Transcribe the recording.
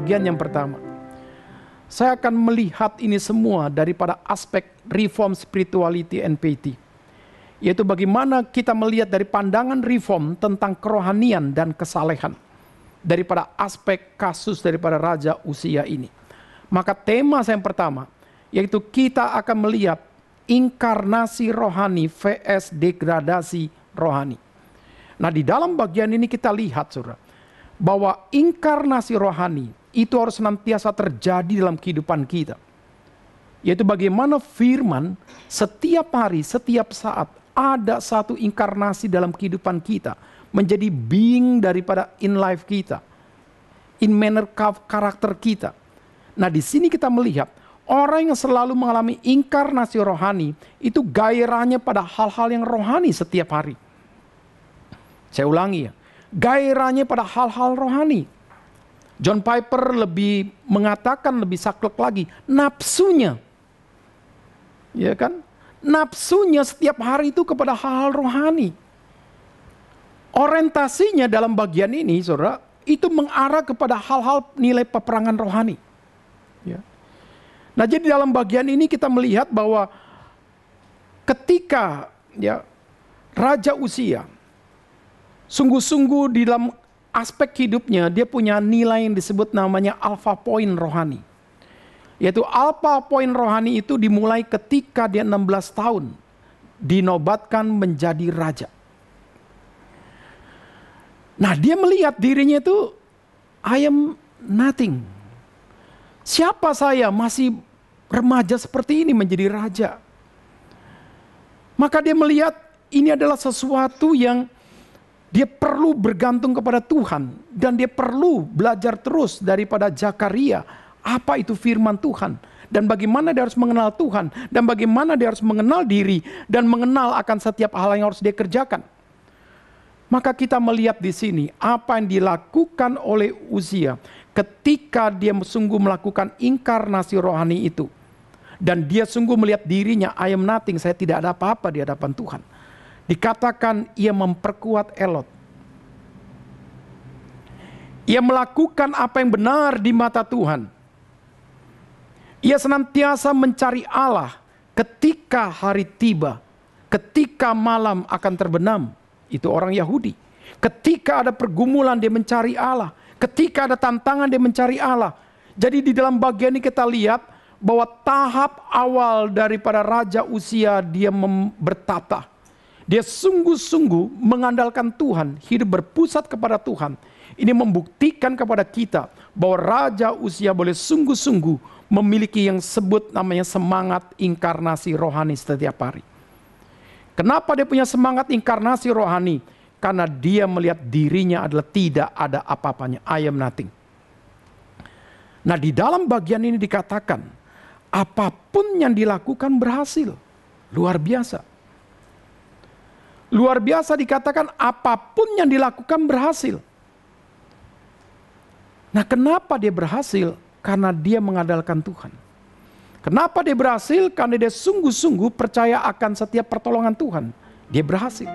bagian yang pertama. Saya akan melihat ini semua daripada aspek reform spirituality and piety. Yaitu bagaimana kita melihat dari pandangan reform tentang kerohanian dan kesalehan. Daripada aspek kasus daripada Raja Uzia ini. Maka tema saya yang pertama, yaitu kita akan melihat inkarnasi rohani vs degradasi rohani. Nah, di dalam bagian ini kita lihat, saudara, bahwa inkarnasi rohani itu harus senantiasa terjadi dalam kehidupan kita. Yaitu bagaimana firman setiap hari, setiap saat ada satu inkarnasi dalam kehidupan kita. Menjadi being daripada in life kita. In manner karakter kita. Nah, di sini kita melihat orang yang selalu mengalami inkarnasi rohani itu gairahnya pada hal-hal yang rohani setiap hari. Saya ulangi ya, gairahnya pada hal-hal rohani. John Piper lebih mengatakan, lebih saklek lagi, nafsunya. Ya kan? Nafsunya setiap hari itu kepada hal-hal rohani. Orientasinya dalam bagian ini, saudara, itu mengarah kepada hal-hal nilai peperangan rohani. Ya. Nah, jadi dalam bagian ini kita melihat bahwa ketika ya Raja Uzia sungguh-sungguh di dalam aspek hidupnya dia punya nilai yang disebut namanya alpha point rohani. Yaitu alpha point rohani itu dimulai ketika dia 16 tahun dinobatkan menjadi raja. Nah, dia melihat dirinya itu I am nothing. Siapa saya masih remaja seperti ini menjadi raja? Maka dia melihat ini adalah sesuatu yang dia perlu bergantung kepada Tuhan. Dan dia perlu belajar terus daripada Zakaria. Apa itu firman Tuhan. Dan bagaimana dia harus mengenal Tuhan. Dan bagaimana dia harus mengenal diri. Dan mengenal akan setiap hal yang harus dia kerjakan. Maka kita melihat di sini apa yang dilakukan oleh Uzia. Ketika dia sungguh melakukan inkarnasi rohani itu. Dan dia sungguh melihat dirinya, I am nothing, saya tidak ada apa-apa di hadapan Tuhan. Dikatakan ia memperkuat Elot. Ia melakukan apa yang benar di mata Tuhan. Ia senantiasa mencari Allah ketika hari tiba. Ketika malam akan terbenam. Itu orang Yahudi. Ketika ada pergumulan dia mencari Allah. Ketika ada tantangan dia mencari Allah. Jadi di dalam bagian ini kita lihat bahwa tahap awal daripada Raja Uzia dia bertata. Dia sungguh-sungguh mengandalkan Tuhan, hidup berpusat kepada Tuhan. Ini membuktikan kepada kita bahwa Raja Uzia boleh sungguh-sungguh memiliki yang sebut namanya semangat inkarnasi rohani setiap hari. Kenapa dia punya semangat inkarnasi rohani? Karena dia melihat dirinya adalah tidak ada apa-apanya. I am nothing. Nah, di dalam bagian ini dikatakan, apapun yang dilakukan berhasil. Luar biasa. Luar biasa dikatakan apapun yang dilakukan berhasil. Nah, kenapa dia berhasil? Karena dia mengandalkan Tuhan. Kenapa dia berhasil? Karena dia sungguh-sungguh percaya akan setiap pertolongan Tuhan. Dia berhasil.